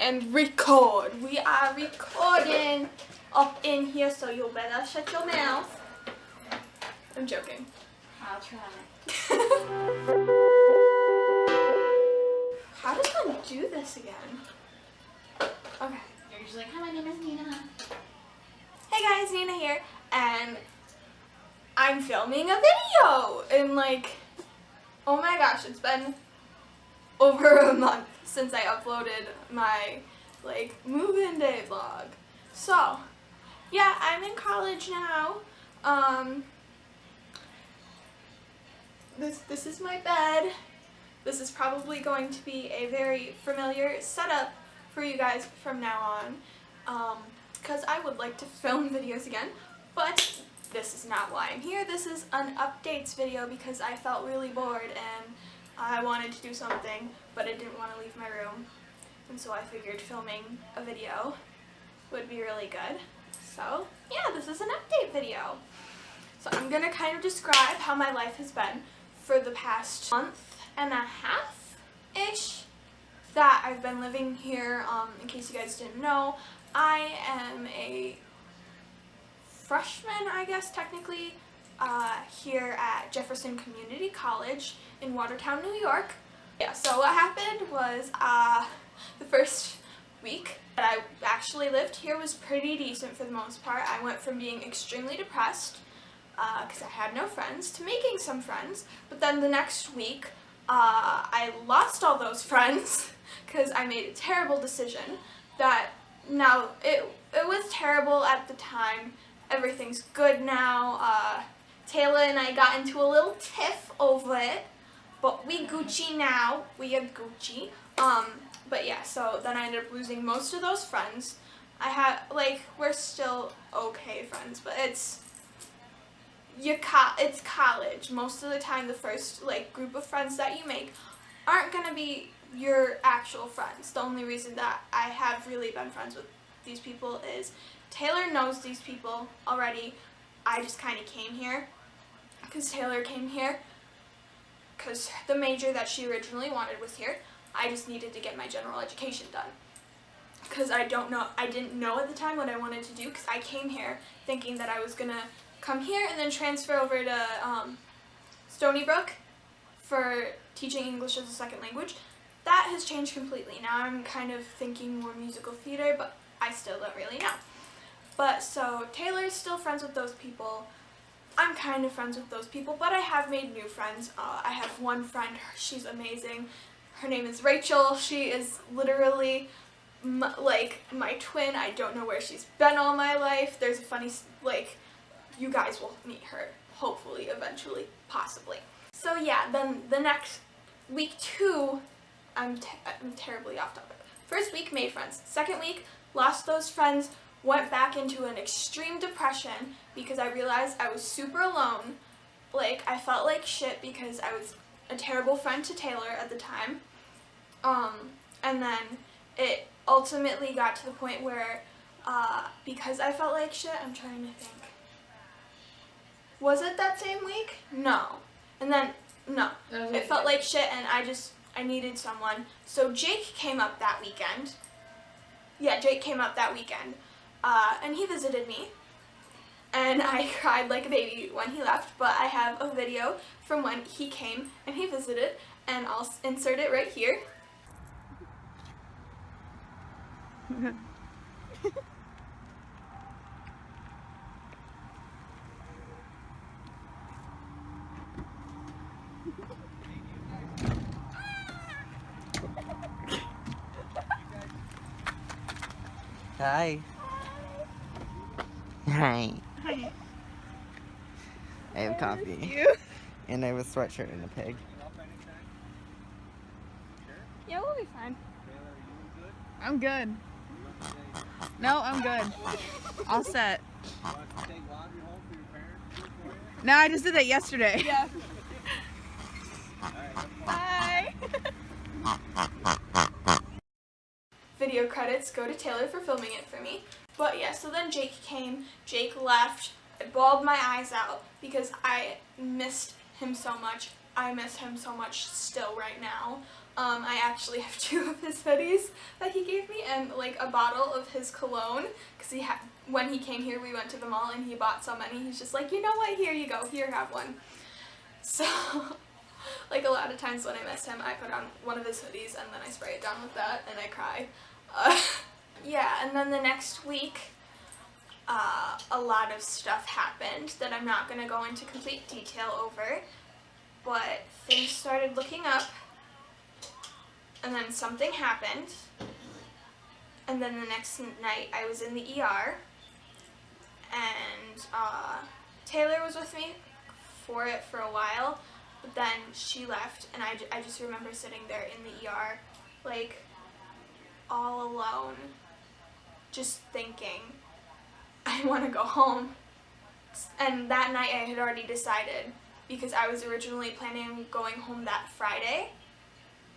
and record. We are recording up in here, so you better shut your mouth. I'm joking. I'll try. How does one do this again? Okay. You're usually like, hi, my name is Nina. Hey guys, Nina here, and I'm filming a video. And like, oh my gosh, it's been over a month since I uploaded my like move-in day vlog. So, yeah, I'm in college now. This is my bed. This is probably going to be a very familiar setup for you guys from now on, because I would like to film videos again, but this is not why I'm here. This is an updates video because I felt really bored and I wanted to do something, but I didn't want to leave my room, and so I figured filming a video would be really good. So yeah, this is an update video. So I'm gonna kind of describe how my life has been for the past month and a half-ish that I've been living here. In case you guys didn't know, I am a freshman, I guess technically, here at Jefferson Community College in Watertown, New York. Yeah, so what happened was the first week that I actually lived here was pretty decent for the most part. I went from being extremely depressed because I had no friends to making some friends, but then the next week I lost all those friends because I made a terrible decision that now it was terrible at the time. Everything's good now. Taylor and I got into a little tiff over it, but we Gucci now. We are Gucci. But yeah, so then I ended up losing most of those friends. I had, like, we're still okay friends, but it's college. Most of the time the first, like, group of friends that you make aren't gonna be your actual friends. The only reason that I have really been friends with these people is Taylor knows these people already. I just kind of came here because Taylor came here because the major that she originally wanted was here. I just needed to get my general education done because I didn't know at the time what I wanted to do, because I came here thinking that I was gonna come here and then transfer over to Stony Brook for teaching English as a second language. That has changed completely. Now I'm kind of thinking more musical theater, but I still don't really know. But so Taylor's still friends with those people. I'm kind of friends with those people, but I have made new friends. I have one friend, she's amazing. Her name is Rachel. She is literally like my twin. I don't know where she's been all my life. There's a funny, like, you guys will meet her, hopefully, eventually, possibly. So yeah, then the next week 2, I'm terribly off topic. First week, made friends. Second week, lost those friends, went back into an extreme depression because I realized I was super alone. Like, I felt like shit because I was a terrible friend to Taylor at the time. And then it ultimately got to the point where, because I felt like shit, I'm trying to think. Was it that same week? No. And then, no. It felt like shit and I needed someone. So Jake came up that weekend. Yeah, Jake came up that weekend. And he visited me. And I cried like a baby when he left, but I have a video from when he came and he visited, and I'll insert it right here. Hi. Hi. Hi. I have coffee. You? And I have a sweatshirt and a pig. Yeah, we'll be fine. I'm good. No, I'm good. All set. No, I just did that yesterday. Yeah. Bye. Video credits go to Taylor for filming it for me. But yeah, so then Jake came, Jake left, I bawled my eyes out because I missed him so much. I miss him so much still right now. I actually have 2 of his hoodies that he gave me and like a bottle of his cologne because when he came here we went to the mall and he bought so many. He's just like, you know what, here you go, here, have one. So like a lot of times when I miss him I put on one of his hoodies and then I spray it down with that and I cry. Yeah, and then the next week a lot of stuff happened that I'm not going to go into complete detail over, but things started looking up. And then something happened, and then the next night I was in the ER, and Taylor was with me for a while, but then she left, and I just remember sitting there in the ER, like, all alone, just thinking, I want to go home. And that night I had already decided, because I was originally planning on going home that Friday,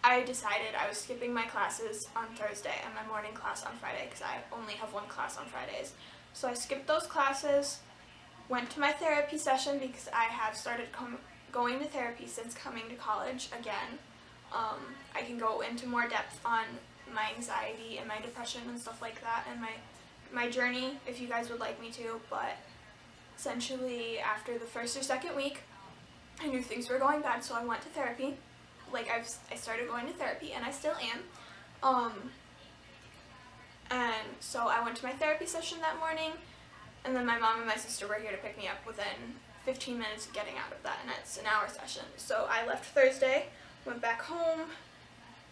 I decided I was skipping my classes on Thursday and my morning class on Friday because I only have 1 class on Fridays. So I skipped those classes, went to my therapy session because I have started going to therapy since coming to college again. I can go into more depth on my anxiety and my depression and stuff like that and my journey if you guys would like me to, but essentially after the 1st or 2nd week I knew things were going bad, so I went to therapy. Like I started going to therapy and I still am. And so I went to my therapy session that morning, and then my mom and my sister were here to pick me up within 15 minutes of getting out of that, and it's an hour session. So I left Thursday, went back home,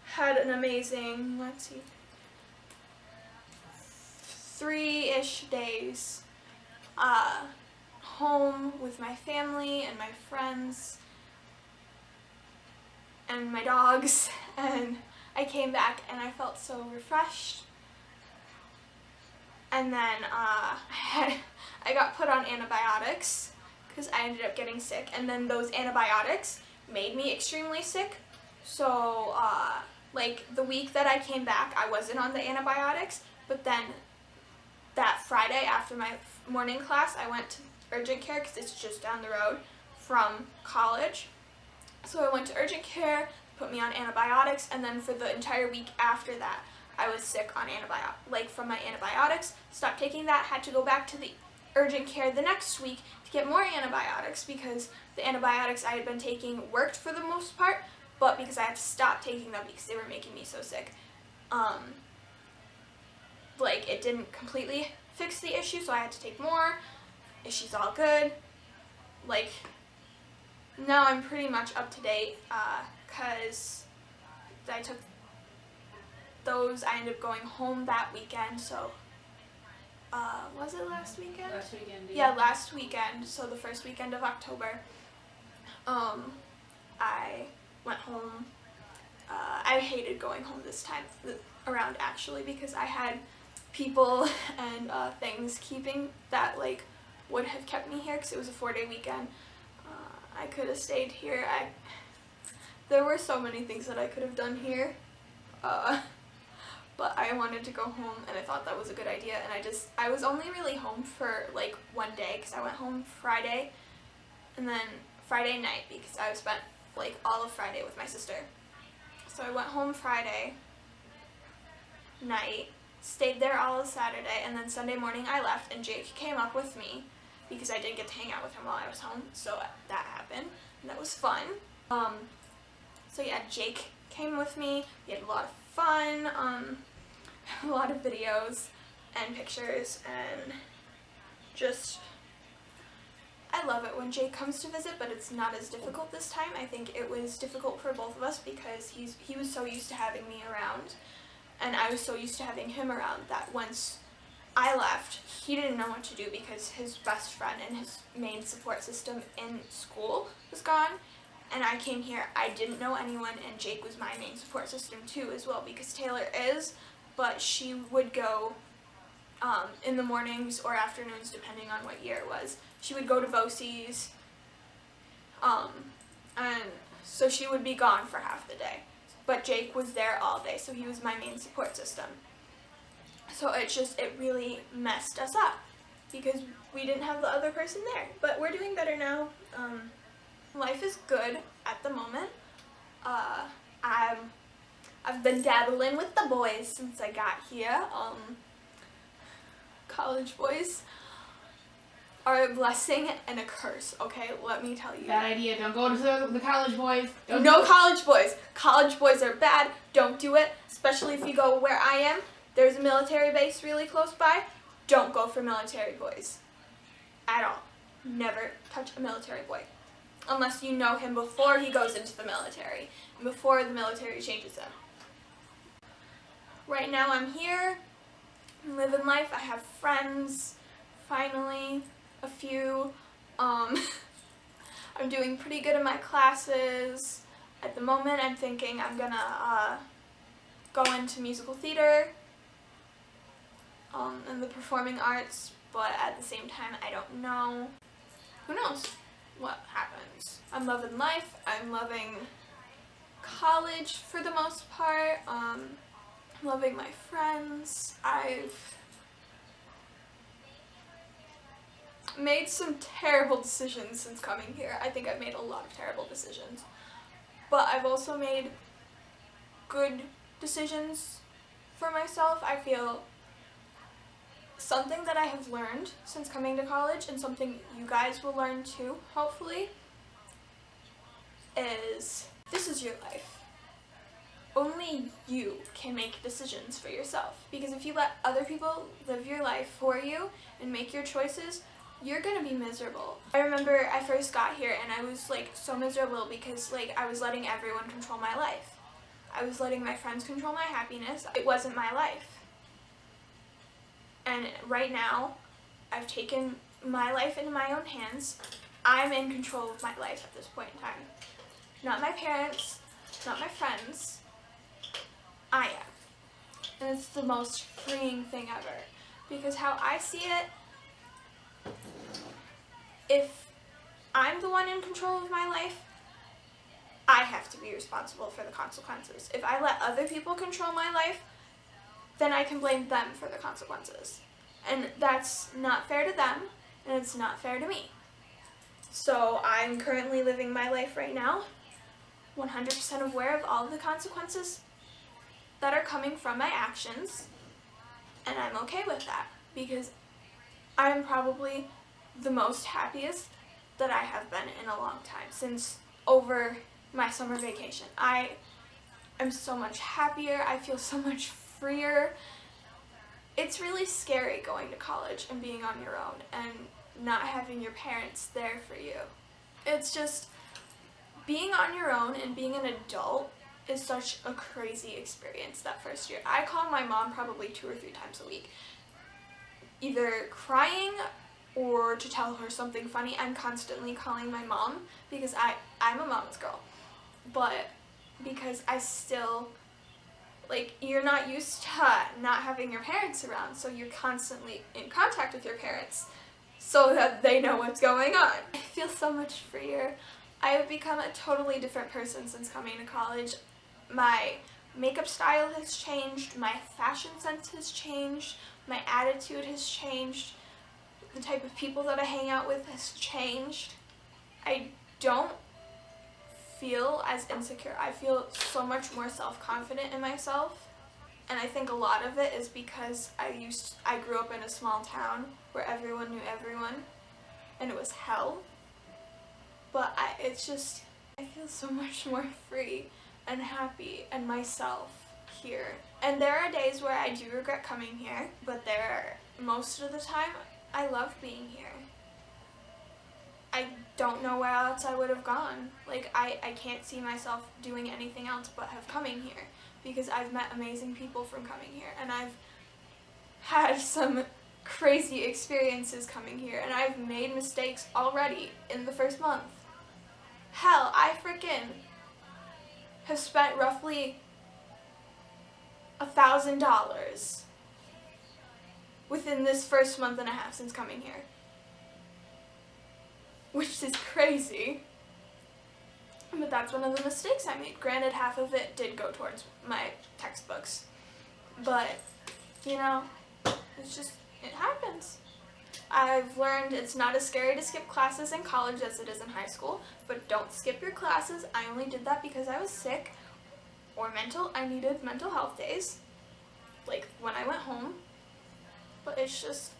had an amazing, 3-ish days home with my family and my friends and my dogs, and I came back and I felt so refreshed. And then I got put on antibiotics because I ended up getting sick, and then those antibiotics made me extremely sick. So like the week that I came back I wasn't on the antibiotics, but then that Friday after my morning class I went to urgent care because it's just down the road from college. So I went to urgent care, put me on antibiotics, and then for the entire week after that, I was sick on from my antibiotics, stopped taking that, had to go back to the urgent care the next week to get more antibiotics because the antibiotics I had been taking worked for the most part, but because I had to stop taking them because they were making me so sick. Like it didn't completely fix the issue, so I had to take more. Issue's all good. Like, now I'm pretty much up to date because I took those. I ended up going home that weekend, so was it last weekend? Last weekend. Yeah, last weekend, so the 1st weekend of October. I went home. I hated going home this time around actually because I had people and things keeping that like would have kept me here because it was a 4-day weekend. I could have stayed here. There were so many things that I could have done here, but I wanted to go home and I thought that was a good idea, and I was only really home for like 1 day because I went home Friday and then Friday night because I spent like all of Friday with my sister. So I went home Friday night, stayed there all of Saturday, and then Sunday morning I left and Jake came up with me because I didn't get to hang out with him while I was home, so that happened, and that was fun. So yeah, Jake came with me, we had a lot of fun, a lot of videos and pictures, and just, I love it when Jake comes to visit, but it's not as difficult this time. I think it was difficult for both of us because he was so used to having me around, and I was so used to having him around that once I left, he didn't know what to do because his best friend and his main support system in school was gone, and I came here, I didn't know anyone, and Jake was my main support system too as well because Taylor is, but she would go in the mornings or afternoons depending on what year it was. She would go to VOCES, and so she would be gone for half the day, but Jake was there all day, so he was my main support system. So it really messed us up because we didn't have the other person there. But we're doing better now. Life is good at the moment. I'm I've been dabbling with the boys since I got here. College boys are a blessing and a curse, okay? Let me tell you. Bad idea. Don't go to the college boys. Don't No do it. college boys. College boys are bad. Don't do it, especially if you go where I am. There's a military base really close by. Don't go for military boys at all. Never touch a military boy unless you know him before he goes into the military and before the military changes him. Right now I'm here, I'm living life. I have friends, finally, a few. I'm doing pretty good in my classes. At the moment I'm thinking I'm gonna go into musical theater and the performing arts, but at the same time I don't know. Who knows what happens? I'm loving life. I'm loving college for the most part. Loving my friends. I've made some terrible decisions since coming here. I think I've made a lot of terrible decisions. But I've also made good decisions for myself. I feel something that I have learned since coming to college, and something you guys will learn too, hopefully, is this is your life. Only you can make decisions for yourself, because if you let other people live your life for you and make your choices, you're gonna be miserable. I remember I first got here and I was like so miserable because like I was letting everyone control my life. I was letting my friends control my happiness. It wasn't my life. And right now, I've taken my life into my own hands. I'm in control of my life at this point in time. Not my parents, not my friends. I am. And it's the most freeing thing ever. Because how I see it, if I'm the one in control of my life, I have to be responsible for the consequences. If I let other people control my life, then I can blame them for the consequences. And that's not fair to them, and it's not fair to me. So I'm currently living my life right now, 100% aware of all of the consequences that are coming from my actions, and I'm okay with that, because I'm probably the most happiest that I have been in a long time, since over my summer vacation. I am so much happier, I feel so much freer. It's really scary going to college and being on your own and not having your parents there for you. It's just, being on your own and being an adult is such a crazy experience that first year. I call my mom probably 2 or 3 times a week, either crying or to tell her something funny. I'm constantly calling my mom because I'm a mama's girl, but because I still, like, you're not used to not having your parents around, so you're constantly in contact with your parents so that they know what's going on. I feel so much freer. I have become a totally different person since coming to college. My makeup style has changed, my fashion sense has changed, my attitude has changed, the type of people that I hang out with has changed. I don't feel as insecure. I feel so much more self-confident in myself, and I think a lot of it is because I grew up in a small town where everyone knew everyone, and it was hell. But I feel so much more free and happy and myself here. And there are days where I do regret coming here, but most of the time I love being here. I don't know where else I would have gone. Like, I can't see myself doing anything else but have coming here, because I've met amazing people from coming here, and I've had some crazy experiences coming here, and I've made mistakes already in the first month. Hell, I freaking have spent roughly $1,000 within this first month and a half since coming here, which is crazy. But that's one of the mistakes I made. Granted, half of it did go towards my textbooks, but you know, it happens. I've learned it's not as scary to skip classes in college as it is in high school, but don't skip your classes. I only did that because I was sick, or I needed mental health days, like when I went home, but it's just,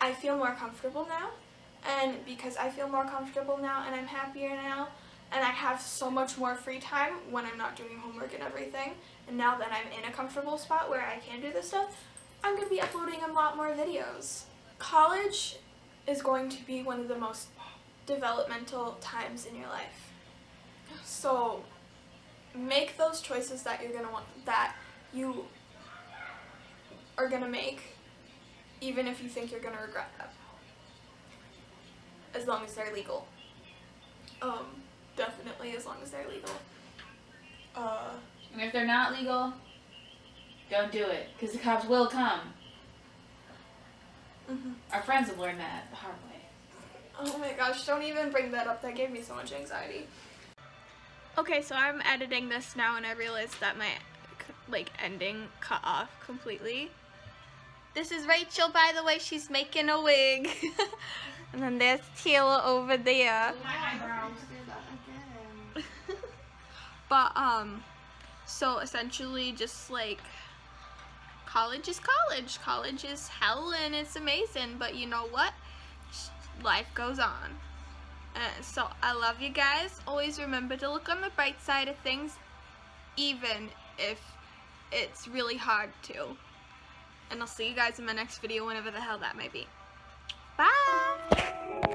I feel more comfortable now, and because I feel more comfortable now and I'm happier now, and I have so much more free time when I'm not doing homework and everything, and now that I'm in a comfortable spot where I can do this stuff, I'm going to be uploading a lot more videos. College is going to be one of the most developmental times in your life. So make those choices that you're going to want, that you are going to make, even if you think you're going to regret them. As long as they're legal. Definitely as long as they're legal. And if they're not legal, don't do it, because the cops will come. Our friends have learned that the hard way. Oh my gosh, don't even bring that up. That gave me so much anxiety. Okay, so I'm editing this now and I realized that my ending cut off completely. This is Rachel, by the way. She's making a wig. And then there's Taylor over there. My eyebrows. But so essentially just like, college is college. College is hell and it's amazing, but you know what? Life goes on. So I love you guys. Always remember to look on the bright side of things, even if it's really hard to. And I'll see you guys in my next video, whenever the hell that may be. Bye!